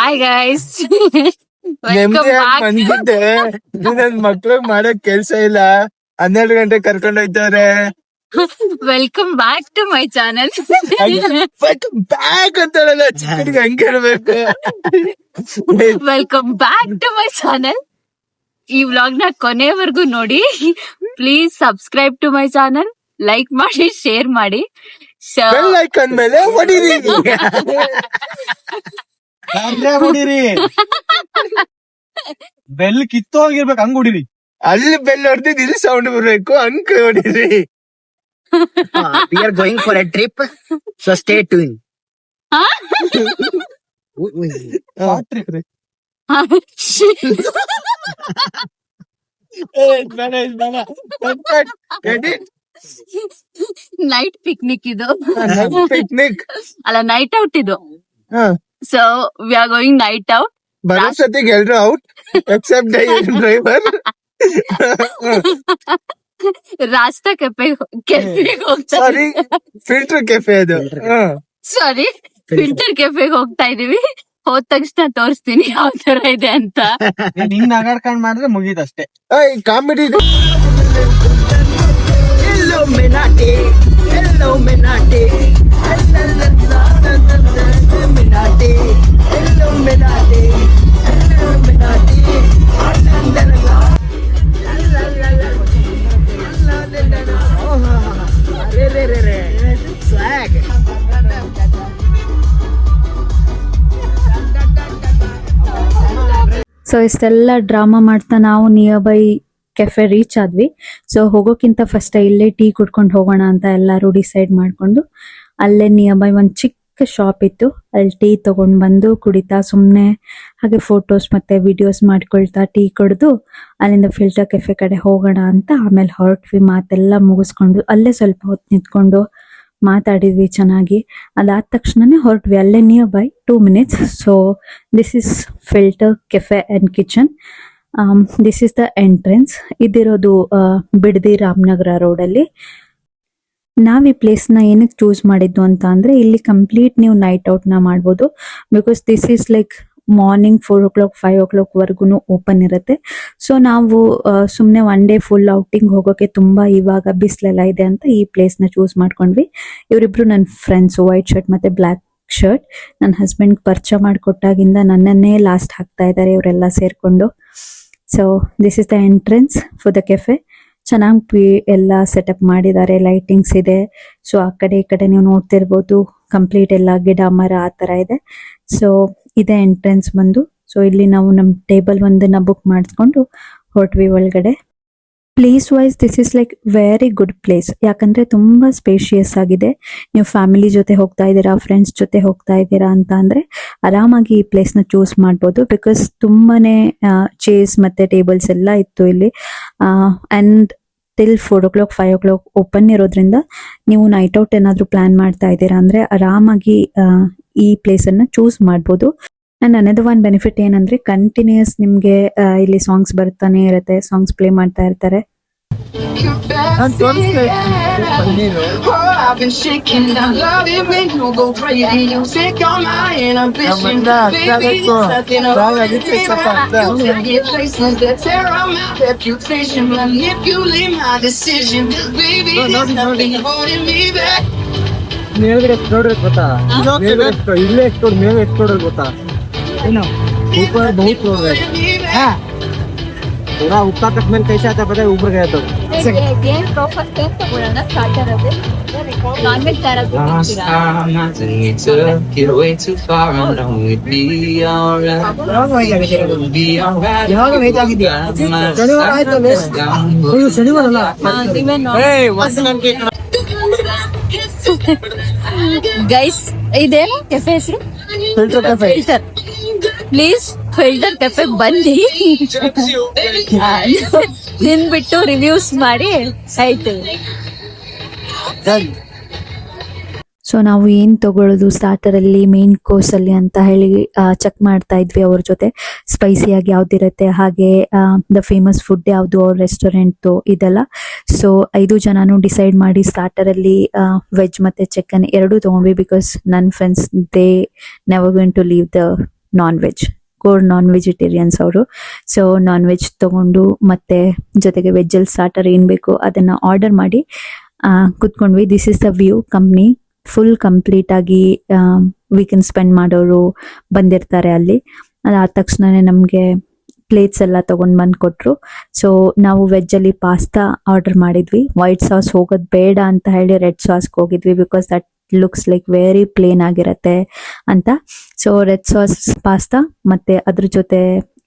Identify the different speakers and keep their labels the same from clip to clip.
Speaker 1: Hi guys,
Speaker 2: ನೆಮ್ಮದಿ ಬಂದಿದ್ದೆ. ನನ್ ಮಕ್ಳಿಗೆ ಮಾಡಕ್ ಕೆಲ್ಸ ಇಲ್ಲ, 12 ಗಂಟೆ ಕರ್ಕೊಂಡ್ ಹೋಯ್ತವ್ರೆ.
Speaker 1: Welcome back to my channel.
Speaker 2: Back ಅಂತ ಹೇಳಲ್ಲ, ಚಿಕ್ಕಡಿಗೆ ಹಂಗೆ ಹೇಳ್ಬೇಕು.
Speaker 1: Welcome back to my channel. ಈ ವ್ಲಾಗ್ ನ ಕೊನೆವರೆಗೂ ನೋಡಿ. Please subscribe to my channel, like ಮಾಡಿ, ಶೇರ್ ಮಾಡಿ.
Speaker 2: ಬೆಲ್ ಐಕಾನ್ ಮೇಲೆ ಹೊಡಿರಿ. ಹೊಡಿರಿ,
Speaker 3: ಬೆಲ್ ಕಿತ್ತು ಹೋಗಿರ್ಬೇಕು, ಹಂಗ್ ಹೊಡಿರಿ.
Speaker 2: ಅಲ್ಲಿ ಬೆಲ್ ಹೊಡೆದಿದ್ದು ಇಲ್ಲಿ ಸೌಂಡ್ ಬರ್ಬೇಕು, ಹಂಗ್ ಹೊಡಿರಿ.
Speaker 4: We are going for a trip, so stay tuned.
Speaker 1: Night picnic ಇದು,
Speaker 2: ಪಿಕ್ನಿಕ್
Speaker 1: ಅಲ್ಲ ನೈಟ್ ಔಟ್ ಇದು. So we are going night out.
Speaker 2: ಬರೋ ಸತಿಗೆ ಎಲ್ರು ಔಟ್ ಎಕ್ಸೆಪ್ಟ್ ಡ್ರೈವರ್.
Speaker 1: ರಾಸ್ತಾ ಕೆಫೆಗೆ ಹೋಗ್ತಾ
Speaker 2: ಸಾರಿ, ಫಿಲ್ಟರ್ ಕೆಫೆ ಅದು.
Speaker 1: ಸಾರಿ, ಫಿಲ್ಟರ್ ಕೆಫೆಗೆ ಹೋಗ್ತಾ ಇದೀವಿ. ಹೋದ ತಕ್ಷಣ ತೋರಿಸ್ತೀನಿ ಯಾವ ತರ ಇದೆ ಅಂತ.
Speaker 3: ಹಿಂಗ್ ನಗಾಡ್ಕೊಂಡ್ ಮಾಡಿದ್ರೆ ಮುಗೀತಷ್ಟೇ.
Speaker 2: Comedy.
Speaker 4: Illuminati, Illuminati, Illuminati, Illuminati, Illuminati. Swag.
Speaker 5: So ಇಷ್ಟೆಲ್ಲ ಡ್ರಾಮಾ ಮಾಡ್ತಾ ನಾವು ನಿಯರ್ ಬೈ ಕೆಫೆ ರೀಚ್ ಆದ್ವಿ. ಸೊ ಹೋಗೋಕ್ಕಿಂತ ಫಸ್ಟ್ ಇಲ್ಲೇ ಟೀ ಕುಡ್ಕೊಂಡು ಹೋಗೋಣ ಅಂತ ಎಲ್ಲರೂ ಡಿಸೈಡ್ ಮಾಡ್ಕೊಂಡು ಅಲ್ಲೇ ನಿಯರ್ ಬೈ ಒಂದ್ ಚಿಕ್ಕ ಶಾಪ್ ಇತ್ತು, ಅಲ್ಲಿ ಟೀ ತಗೊಂಡ್ ಬಂದು ಕುಡಿತಾ ಸುಮ್ನೆ ಹಾಗೆ ಫೋಟೋಸ್ ಮತ್ತೆ ವಿಡಿಯೋಸ್ ಮಾಡ್ಕೊಳ್ತಾ ಟೀ ಕುಡ್ದು ಅಲ್ಲಿಂದ ಫಿಲ್ಟರ್ ಕೆಫೆ ಕಡೆ ಹೋಗೋಣ ಅಂತ ಆಮೇಲೆ ಹೊರಟ್ವಿ. ಮಾತೆಲ್ಲ ಮುಗಿಸ್ಕೊಂಡು ಅಲ್ಲೇ ಸ್ವಲ್ಪ ಹೊತ್ತು ನಿಂತ್ಕೊಂಡು ಮಾತಾಡಿದ್ವಿ ಚೆನ್ನಾಗಿ. ಅದಾದ ತಕ್ಷಣನೇ ಹೊರಟ್ವಿ, ಅಲ್ಲೇ nearby 2 minutes. So this is Filter Cafe and Kitchen. This is the entrance. ಇದಿರೋದು ಬಿಡದಿ ರಾಮನಗರ ರೋಡಲ್ಲಿ. ನಾವ್ ಈ ಪ್ಲೇಸ್ ನ ಏನಕ್ಕೆ ಚೂಸ್ ಮಾಡಿದ್ದು ಅಂತ ಅಂದ್ರೆ ಇಲ್ಲಿ ಕಂಪ್ಲೀಟ್ ನೀವು ನೈಟ್ ಔಟ್ ನ ಮಾಡ್ಬೋದು. Because this is like morning 4 o'clock 5 o'clock ವರ್ಗುನು ಓಪನ್ ಇರುತ್ತೆ. ಸೊ ನಾವು ಸುಮ್ನೆ ಒನ್ ಡೇ ಫುಲ್ ಔಟಿಂಗ್ ಹೋಗೋಕೆ ತುಂಬಾ ಇವಾಗ ಬಿಸಿಲೆಲ್ಲ ಇದೆ ಅಂತ ಈ ಪ್ಲೇಸ್ ನ ಚೂಸ್ ಮಾಡ್ಕೊಂಡ್ವಿ. ಇವರಿಬ್ರು ನನ್ನ ಫ್ರೆಂಡ್ಸ್, ವೈಟ್ ಶರ್ಟ್ ಮತ್ತೆ ಬ್ಲಾಕ್ ಶರ್ಟ್. ನನ್ನ ಹಸ್ಬೆಂಡ್ ಪರಿಚಯ ಮಾಡಿಕೊಟ್ಟಾಗಿಂದ ನನ್ನನ್ನೇ ಲಾಸ್ಟ್ ಹಾಕ್ತಾ ಇದ್ದಾರೆ ಇವರೆಲ್ಲ ಸೇರ್ಕೊಂಡು. So this is the entrance for the cafe. ಚೆನ್ನಾಗಿ ಎಲ್ಲ ಸೆಟಪ್ ಮಾಡಿದ್ದಾರೆ, ಲೈಟಿಂಗ್ಸ್ ಇದೆ. ಸೊ ಆ ಕಡೆ ಈ ಕಡೆ ನೀವು ನೋಡ್ತಿರ್ಬೋದು, ಕಂಪ್ಲೀಟ್ ಎಲ್ಲ ಗಿಡ ಮರ ಆ ತರ ಇದೆ. ಸೊ ಇದೇ ಎಂಟ್ರೆನ್ಸ್ ಬಂದು. ಸೊ ಇಲ್ಲಿ ನಾವು ನಮ್ ಟೇಬಲ್ ಒಂದನ್ನ ಬುಕ್ ಮಾಡಿಸ್ಕೊಂಡು ಹೊರಟ್ವಿ ಒಳಗಡೆ. Place wise this is like very good place. ಯಾಕಂದ್ರೆ ತುಂಬಾ ಸ್ಪೇಷಿಯಸ್ ಆಗಿದೆ. ನೀವು ಫ್ಯಾಮಿಲಿ ಜೊತೆ ಹೋಗ್ತಾ ಇದ್ದೀರಾ, ಫ್ರೆಂಡ್ಸ್ ಜೊತೆ ಹೋಗ್ತಾ ಇದ್ದೀರಾ ಅಂತ ಅಂದ್ರೆ ಆರಾಮಾಗಿ ಈ ಪ್ಲೇಸ್ ನ ಚೂಸ್ ಮಾಡ್ಬೋದು. ಬಿಕಾಸ್ ತುಂಬಾನೇ ಚೇರ್ಸ್ ಮತ್ತೆ ಟೇಬಲ್ಸ್ ಎಲ್ಲ ಇತ್ತು ಇಲ್ಲಿ. And till 4 o'clock 5 o'clock open ಇರೋದ್ರಿಂದ ನೀವು ನೈಟ್ ಔಟ್ ಏನಾದ್ರು ಪ್ಲಾನ್ ಮಾಡ್ತಾ ಇದ್ದೀರಾ ಅಂದ್ರೆ ಆರಾಮಾಗಿ ಈ ಪ್ಲೇಸ್ ಅನ್ನ ಚೂಸ್ ಮಾಡ್ಬೋದು. ಅಂಡ್ ಅನದರ್ ಒನ್ ಬೆನಿಫಿಟ್ ಏನಂದ್ರೆ ಕಂಟಿನ್ಯೂಸ್ ನಿಮ್ಗೆ ಇಲ್ಲಿ ಸಾಂಗ್ಸ್ ಬರ್ತಾನೆ ಇರುತ್ತೆ, ಸಾಂಗ್ಸ್ ಪ್ಲೇ ಮಾಡ್ತಾ ಇರ್ತಾರೆ.
Speaker 3: ಮೇಲ್ಗಡೆ ಎತ್ಕೊಡ್ರಿ ಗೊತ್ತಾ, ಇಲ್ಲೇ ಎತ್ಕೊಡ್, ಮೇಲೆ ಎತ್ಕೊಡ್ರಿ ಗೊತ್ತಾ. ऊपर बहुत लोग हैं, पूरा ऊपर तक मैंने कैसे आता पता है, ऊपर गया तो
Speaker 1: गेम प्रॉपर टेस्ट ತಗೊಳ್ಳೋಣ. ಸ್ಟಾರ್ಟರ್ ಇದೆ, ನಾನ್ ವೆಜ್ ತರ ಗೈಸ್. ಇದೇನು ಕೆಫೆ ಹೆಸರು?
Speaker 2: Filter cafe.
Speaker 1: Please filter cafe ಬನ್ನಿ, ತಿನ್ಬಿಟ್ಟು ರಿವ್ಯೂಸ್ ಮಾಡಿ ಆಯ್ತು.
Speaker 5: ಸೊ ನಾವು ಏನ್ ತಗೊಳ್ಳೋದು ಸ್ಟಾರ್ಟರ್ ಅಲ್ಲಿ, ಮೇನ್ ಕೋರ್ಸ್ ಅಲ್ಲಿ ಅಂತ ಹೇಳಿ ಚೆಕ್ ಮಾಡ್ತಾ ಇದ್ವಿ ಅವ್ರ ಜೊತೆ. ಸ್ಪೈಸಿಯಾಗಿ ಯಾವ್ದಿರುತ್ತೆ, ಹಾಗೆ ದ ಫೇಮಸ್ ಫುಡ್ ಯಾವ್ದು ಅವ್ರ ರೆಸ್ಟೋರೆಂಟ್ ಇದೆಲ್ಲ. ಸೊ 5 ಜನನು ಡಿಸೈಡ್ ಮಾಡಿ ಸ್ಟಾರ್ಟರ್ ಅಲ್ಲಿ ವೆಜ್ ಮತ್ತೆ ಚಿಕನ್ ಎರಡೂ ತಗೊಂಡ್ವಿ. ಬಿಕಾಸ್ ನನ್ನ friends they never going to leave the non veg, core non vegetarians ಅವರು. ಸೊ ನಾನ್ ವೆಜ್ ತಗೊಂಡು ಮತ್ತೆ ಜೊತೆಗೆ ವೆಜ್ಜಲ್ಲಿ ಸ್ಟಾರ್ಟರ್ ಏನ್ ಬೇಕು ಅದನ್ನ ಆರ್ಡರ್ ಮಾಡಿ ಕುತ್ಕೊಂಡ್ವಿ. This is the view. Company full complete ಆಗಿ ವೀಕೆಂಡ್ ಸ್ಪೆಂಡ್ ಮಾಡೋರು ಬಂದಿರ್ತಾರೆ ಅಲ್ಲಿ. ಅದಾದ ತಕ್ಷಣನೇ ನಮಗೆ ಪ್ಲೇಟ್ಸ್ ಎಲ್ಲ ತಗೊಂಡ್ ಬಂದು ಕೊಟ್ರು. ಸೊ ನಾವು ವೆಜ್ ಅಲ್ಲಿ ಪಾಸ್ತಾ ಆರ್ಡರ್ ಮಾಡಿದ್ವಿ. ವೈಟ್ ಸಾಸ್ ಹೋಗೋದ್ ಬೇಡ ಅಂತ ಹೇಳಿ ರೆಡ್ ಸಾಸ್ಗೆ ಹೋಗಿದ್ವಿ, because that looks like very plain ಆಗಿರತ್ತೆ ಅಂತ. ಸೊ ರೆಡ್ ಸಾಸ್ ಪಾಸ್ತಾ ಮತ್ತೆ ಅದ್ರ ಜೊತೆ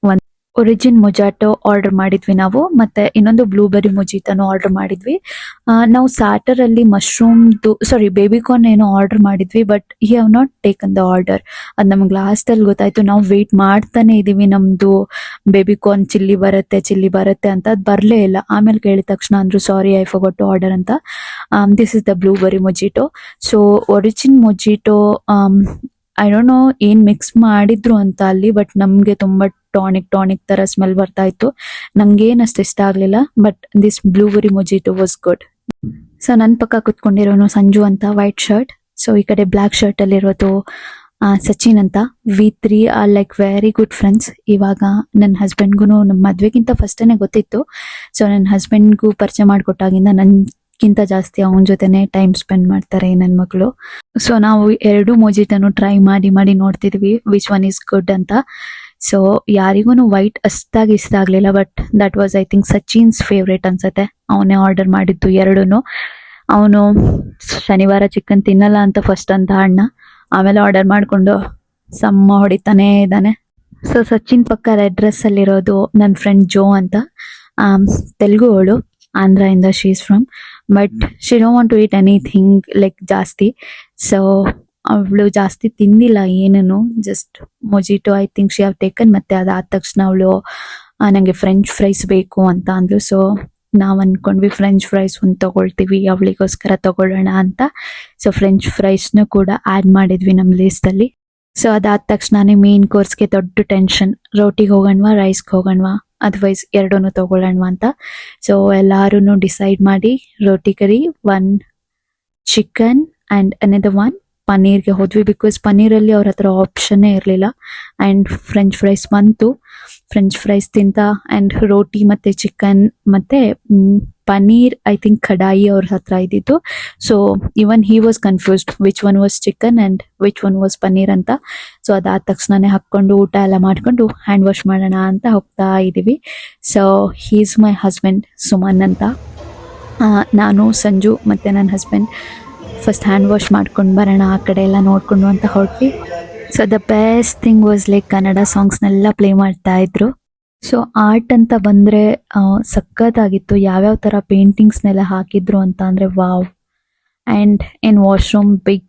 Speaker 5: ಒಂದು ಒರಿಜಿನ್ ಮೊಜಾಟೋ ಆರ್ಡರ್ ಮಾಡಿದ್ವಿ ನಾವು. ಮತ್ತೆ ಇನ್ನೊಂದು ಬ್ಲೂಬೆರಿ ಮೊಜಿಟೋನು ಆರ್ಡರ್ ಮಾಡಿದ್ವಿ. ನಾವು ಸ್ಟಾರ್ಟರ್ ಅಲ್ಲಿ ಬೇಬಿಕಾರ್ನ್ ಏನೋ ಆರ್ಡರ್ ಮಾಡಿದ್ವಿ, but he have not taken the order. ಅದು ನಮ್ಗೆ ಲಾಸ್ಟ್ ಅಲ್ಲಿ ಗೊತ್ತಾಯ್ತು. ನಾವು ವೇಟ್ ಮಾಡ್ತಾನೆ ಇದೀವಿ, ನಮ್ದು ಬೇಬಿಕಾರ್ನ್ ಚಿಲ್ಲಿ ಬರುತ್ತೆ ಅಂತ. ಅದು ಬರಲೇ ಇಲ್ಲ. ಆಮೇಲೆ ಕೇಳಿದ ತಕ್ಷಣ ಅಂದ್ರು ಸಾರಿ, ಐ ಫಾರ್ಗಾಟ್ ಟು ಆರ್ಡರ್ ಅಂತ. This is the blueberry mojito. So origin mojito I don't know ಏನ್ ಮಿಕ್ಸ್ ಮಾಡಿದ್ರು ಅಂತ ಅಲ್ಲಿ, ಬಟ್ ನಮ್ಗೆ ತುಂಬಾ ಟಾನಿಕ್ ತರ ಸ್ಮೆಲ್ ಬರ್ತಾ ಇತ್ತು. ನಂಗೇನ್ ಅಷ್ಟು ಇಷ್ಟ ಆಗ್ಲಿಲ್ಲ, but this blueberry mojito was good. So ನನ್ ಪಕ್ಕ ಕುತ್ಕೊಂಡಿರೋನು ಸಂಜು ಅಂತ, ವೈಟ್ ಶರ್ಟ್. ಸೊ ಈ ಕಡೆ ಬ್ಲಾಕ್ ಶರ್ಟ್ ಅಲ್ಲಿ ಇರೋದು ಸಚಿನ್ ಅಂತ. We 3 are like very good friends. ಇವಾಗ ನನ್ನ ಹಸ್ಬೆಂಡ್ಗೂ ನಮ್ಮ ಮದ್ವೆಗಿಂತ ಫಸ್ಟೇನೆ ಗೊತ್ತಿತ್ತು. ಸೊ ನನ್ನ ಹಸ್ಬೆಂಡ್ಗೂ ಪರಿಚಯ ಮಾಡ್ಕೊಟ್ಟಾಗಿಂದ ನನ್ಗಿಂತ ಜಾಸ್ತಿ ಅವನ ಜೊತೆನೆ ಟೈಮ್ ಸ್ಪೆಂಡ್ ಮಾಡ್ತಾರೆ ನನ್ನ ಮಗಳು. ಸೊ ನಾವು 2 ಮೊಜಿಟೋನು ಟ್ರೈ ಮಾಡಿ ನೋಡ್ತಿದ್ವಿ ವಿಚ್ ಒನ್ ಈಸ್ ಗುಡ್ ಅಂತ. ಸೊ ಯಾರಿಗೂ ವೈಟ್ ಅಷ್ಟಾಗಿ ಇಷ್ಟ ಆಗ್ಲಿಲ್ಲ, but that was I think Sachin's favourite ಅನ್ಸತ್ತೆ. ಅವನೇ ಆರ್ಡರ್ ಮಾಡಿದ್ದು 2. ಅವನು ಶನಿವಾರ ಚಿಕನ್ ತಿನ್ನಲ್ಲ ಅಂತ ಫಸ್ಟ್ ಅಂತ ಅಣ್ಣ, ಆಮೇಲೆ ಆರ್ಡರ್ ಮಾಡ್ಕೊಂಡು ಸಮ್ಮ ಹೊಡಿತಾನೆ ಇದ್ದಾನೆ. ಸೊ ಸಚಿನ್ ಪಕ್ಕ ರೆಡ್ ಡ್ರೆಸ್ ಅಲ್ಲಿರೋದು ನನ್ನ ಫ್ರೆಂಡ್ ಜೋ ಅಂತ. ತೆಲುಗು ಅವಳು, ಆಂಧ್ರ ಇಂದ she is from, but she don't want to eat anything like ಜಾಸ್ತಿ. ಸೊ ಅವಳು ಜಾಸ್ತಿ ತಿಂದಿಲ್ಲ ಏನನು, just mojito I think she have taken. ಮತ್ತೆ ಅದಾದ ತಕ್ಷಣ ಅವಳು ನಂಗೆ ಫ್ರೆಂಚ್ ಫ್ರೈಸ್ ಬೇಕು ಅಂತ ಅಂದ್ಲು. ಸೊ ನಾವ್ ಅನ್ಕೊಂಡ್ವಿ ಫ್ರೆಂಚ್ ಫ್ರೈಸ್ ಒಂದು ತಗೊಳ್ತೀವಿ, ಅವಳಿಗೋಸ್ಕರ ತಗೊಳ್ಳೋಣ ಅಂತ. ಸೊ ಫ್ರೆಂಚ್ ಫ್ರೈಸ್ನು ಕೂಡ ಆಡ್ ಮಾಡಿದ್ವಿ ನಮ್ಮ ಲಿಸ್ಟ್ ಅಲ್ಲಿ. ಸೊ ಅದಾದ ತಕ್ಷಣನೇ ಮೇನ್ ಕೋರ್ಸ್ಗೆ ದೊಡ್ಡ ಟೆನ್ಷನ್, ರೋಟಿಗೆ ಹೋಗೋಣವಾ ರೈಸ್ಗೆ ಹೋಗೋಣವಾ ಅದರ್ವೈಸ್ 2 ತಗೊಳ್ಳೋಣವಾ ಅಂತ. ಸೊ ಎಲ್ಲಾರು ಡಿಸೈಡ್ ಮಾಡಿ ರೋಟಿ ಕರಿ 1 ಚಿಕನ್ ಅಂಡ್ ಅನದರ್ 1 ಪನ್ನೀರ್ಗೆ ಹೋದ್ವಿ. ಬಿಕಾಸ್ ಪನ್ನೀರಲ್ಲಿ ಅವ್ರ ಹತ್ರ ಆಪ್ಷನ್ನೇ ಇರಲಿಲ್ಲ. ಅಂಡ್ ಫ್ರೆಂಚ್ ಫ್ರೈಸ್ ಬಂತು, ಫ್ರೆಂಚ್ ಫ್ರೈಸ್ ತಿಂತ ಅಂಡ್ ರೋಟಿ ಮತ್ತೆ ಚಿಕನ್ ಮತ್ತೆ ಪನ್ನೀರ್ ಐ ಥಿಂಕ್ ಕಡಾಯಿ ಅವ್ರ ಹತ್ರ ಇದ್ದಿತ್ತು. So even he was confused which one was chicken and which one was paneer ಅಂತ. ಸೊ ಅದಾದ ತಕ್ಷಣನೇ ಹಾಕೊಂಡು ಊಟ ಎಲ್ಲ ಮಾಡ್ಕೊಂಡು ಹ್ಯಾಂಡ್ ವಾಶ್ ಮಾಡೋಣ ಅಂತ ಹೋಗ್ತಾ ಇದೀವಿ. So he is my husband Suman ಅಂತ. ನಾನು ಸಂಜು ಮತ್ತೆ ನನ್ನ ಹಸ್ಬೆಂಡ್ ಫಸ್ಟ್ ಹ್ಯಾಂಡ್ ವಾಶ್ ಮಾಡ್ಕೊಂಡು ಬರೋಣ, ಆ ಕಡೆ ಎಲ್ಲ ನೋಡ್ಕೊಂಡು ಅಂತ ಹೊರಟ್ವಿ. So the best thing was like Kannada ಸಾಂಗ್ಸ್ನೆಲ್ಲ ಪ್ಲೇ ಮಾಡ್ತಾ ಇದ್ರು. ಸೊ ಆರ್ಟ್ ಅಂತ ಬಂದರೆ ಸಖತ್ತಾಗಿತ್ತು. ಯಾವ್ಯಾವ ಥರ ಪೇಂಟಿಂಗ್ಸ್ನೆಲ್ಲ ಹಾಕಿದ್ರು ಅಂತ ಅಂದರೆ wow. And in washroom big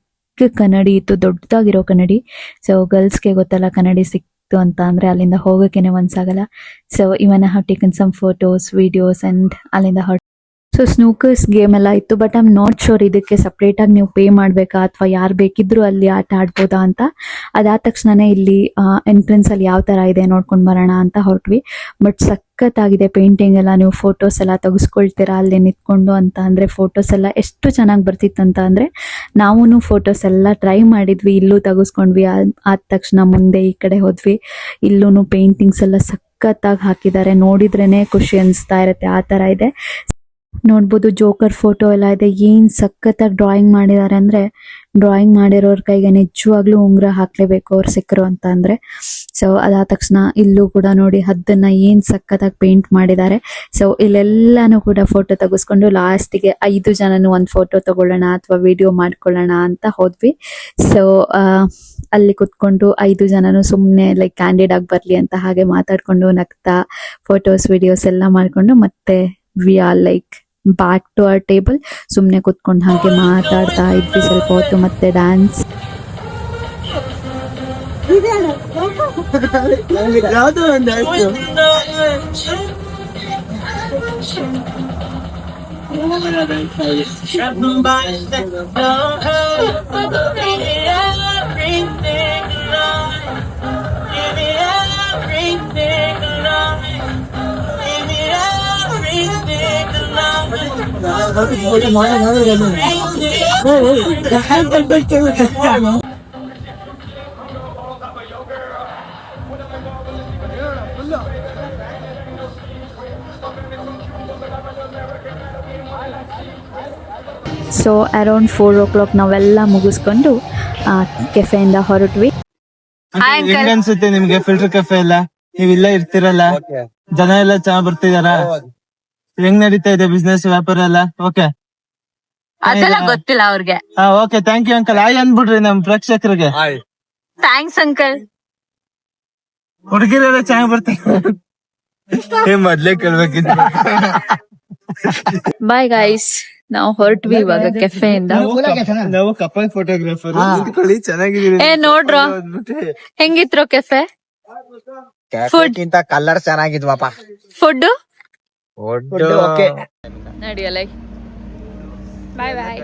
Speaker 5: ಕನ್ನಡಿ ಇತ್ತು, ದೊಡ್ಡದಾಗಿರೋ ಕನ್ನಡಿ. ಸೊ ಗರ್ಲ್ಸ್ಗೆ ಗೊತ್ತಲ್ಲ ಕನ್ನಡಿ ಸಿಕ್ತು ಅಂತ ಅಂದರೆ ಅಲ್ಲಿಂದ ಹೋಗೋಕ್ಕೇನೆ ಮನ್ಸಾಗಲ್ಲ. So even have taken some photos videos and ಅಲ್ಲಿಂದ ಸೊ ಸ್ನೂಕರ್ಸ್ ಗೇಮ್ ಎಲ್ಲ ಇತ್ತು, but I am not sure ಇದಕ್ಕೆ ಸಪ್ರೇಟಾಗಿ ನೀವು ಪೇ ಮಾಡಬೇಕಾ ಅಥವಾ ಯಾರು ಬೇಕಿದ್ರು ಅಲ್ಲಿ ಆಟ ಆಡ್ಬೋದಾ ಅಂತ. ಅದಾದ ತಕ್ಷಣನೇ ಇಲ್ಲಿ ಎಂಟ್ರೆನ್ಸ್ ಅಲ್ಲಿ ಯಾವ ಥರ ಇದೆ ನೋಡ್ಕೊಂಡು ಬರೋಣ ಅಂತ ಹೊರಟ್ವಿ. ಬಟ್ ಸಖತ್ತಾಗಿದೆ ಪೇಂಟಿಂಗ್ ಎಲ್ಲ. ನೀವು ಫೋಟೋಸ್ ಎಲ್ಲ ತೆಗೆಸ್ಕೊಳ್ತೀರಾ ಅಲ್ಲಿ ನಿಂತ್ಕೊಂಡು ಅಂತ ಅಂದರೆ ಫೋಟೋಸ್ ಎಲ್ಲ ಎಷ್ಟು ಚೆನ್ನಾಗಿ ಬರ್ತಿತ್ತಂತ ಅಂದರೆ ನಾವು ಫೋಟೋಸ್ ಎಲ್ಲ ಟ್ರೈ ಮಾಡಿದ್ವಿ, ಇಲ್ಲೂ ತೆಗೆಸ್ಕೊಂಡ್ವಿ. ಆದ ತಕ್ಷಣ ಮುಂದೆ ಈ ಕಡೆ ಹೋದ್ವಿ, ಇಲ್ಲೂ ಪೇಂಟಿಂಗ್ಸ್ ಎಲ್ಲ ಸಖತ್ತಾಗಿ ಹಾಕಿದ್ದಾರೆ. ನೋಡಿದ್ರೇನೆ ಖುಷಿ ಅನಿಸ್ತಾ ಇರುತ್ತೆ, ಆ ಥರ ಇದೆ. ನೋಡ್ಬೋದು ಜೋಕರ್ ಫೋಟೋ ಎಲ್ಲ ಇದೆ. ಏನ್ ಸಖತ್ತಾಗಿ ಡ್ರಾಯಿಂಗ್ ಮಾಡಿದ್ದಾರೆ ಅಂದ್ರೆ ಡ್ರಾಯಿಂಗ್ ಮಾಡಿರೋರ್ ಕೈಗೆ ನಿಜವಾಗ್ಲೂ ಉಂಗುರ ಹಾಕ್ಲೇಬೇಕು ಅವ್ರು ಸಿಕ್ಕರು ಅಂತ ಅಂದ್ರೆ. ಸೊ ಅದಾದ ತಕ್ಷಣ ಇಲ್ಲೂ ಕೂಡ ನೋಡಿ ಹದ್ದನ್ನ ಏನ್ ಸಖತ್ತಾಗಿ ಪೇಂಟ್ ಮಾಡಿದ್ದಾರೆ. ಸೊ ಇಲ್ಲೆಲ್ಲಾನು ಕೂಡ ಫೋಟೋ ತೆಗೆಸ್ಕೊಂಡು ಲಾಸ್ಟಿಗೆ 5 ಜನನು ಒಂದು ಫೋಟೋ ತಗೊಳ್ಳೋಣ ಅಥವಾ ವಿಡಿಯೋ ಮಾಡ್ಕೊಳ್ಳೋಣ ಅಂತ ಹೋದ್ವಿ. ಸೊ ಅಲ್ಲಿ ಕುತ್ಕೊಂಡು 5 ಜನನು ಸುಮ್ಮನೆ ಲೈಕ್ ಕ್ಯಾಂಡಿಡ್ ಆಗಿ ಬರ್ಲಿ ಅಂತ ಹಾಗೆ ಮಾತಾಡ್ಕೊಂಡು ನಗ್ತಾ ಫೋಟೋಸ್ ವಿಡಿಯೋಸ್ ಎಲ್ಲ ಮಾಡ್ಕೊಂಡು ಮತ್ತೆ we are like back to our table. ಸುಮ್ಮನೆ ಕುತ್ಕೊಂಡು ಹಾಗೆ ಮಾತಾಡ್ತಾ ಇದ್ವಿ ಸ್ವಲ್ಪ ಹೊತ್ತು. ಮತ್ತೆ ಡ್ಯಾನ್ಸ್ ಸೊ ಅರೌಂಡ್ 4 o'clock ನಾವೆಲ್ಲ ಮುಗಿಸ್ಕೊಂಡು ಕೆಫೆಯಿಂದ ಹೊರಟ್ವಿ.
Speaker 1: Hi, uncle.
Speaker 2: ಹೆಂಗ್ ಅನ್ಸುತ್ತೆ ನಿಮ್ಗೆ ಫಿಲ್ಟರ್ ಕೆಫೆ ಎಲ್ಲ? ನೀವ್ ಇಲ್ಲೇ ಇರ್ತಿರಲ್ಲ, ಜನ ಎಲ್ಲ ಚೆನ್ನಾಗ್ ಬರ್ತಿದಾರ? ಹೆಂಗ್ ನಡೀತಾ ಇದೆ ಬಿಸ್ನೆಸ್ ವ್ಯಾಪಾರ ಎಲ್ಲ? ಓಕೆ
Speaker 1: ಅದೆಲ್ಲ ಗೊತ್ತಿಲ್ಲ ಅವ್ರಿಗೆ.
Speaker 2: Okay, thank you uncle. Hi ಅನ್ಬಿಡ್ರಿ ನಮ್ ಪ್ರೇಕ್ಷಕರಿಗೆ.
Speaker 1: Thanks uncle.
Speaker 2: ಹುಡುಗಿರೆಲ್ಲ ಚೆನ್ನಾಗ್ ಬರ್ತಾರೆ. ಮೊದ್ಲೇ ಕೇಳ್ಬೇಕಿತ್ತು.
Speaker 5: ಬಾಯ್ ಗೈಸ್, ನಾವು ಹೊರಟ್ವಿ ಇವಾಗ ಕೆಫೆಯಿಂದ.
Speaker 2: ನಾವು ಕಪಲ್ ಫೋಟೋಗ್ರಾಫರ್. ಚೆನ್ನಾಗಿದ್ದೀರಿ.
Speaker 5: ನೋಡ್ರೋ ಹೆಂಗಿತ್ರೋ ಕೆಫೆ?
Speaker 4: ಫುಡ್ ಗಿಂತ ಕಲರ್ ಚೆನ್ನಾಗಿದ್ವಪ್ಪ.
Speaker 5: ಫುಡ್
Speaker 4: ಓಕೆ
Speaker 5: ನಡಿಯಲ್ಲ. ಬಾಯ್ ಬಾಯ್.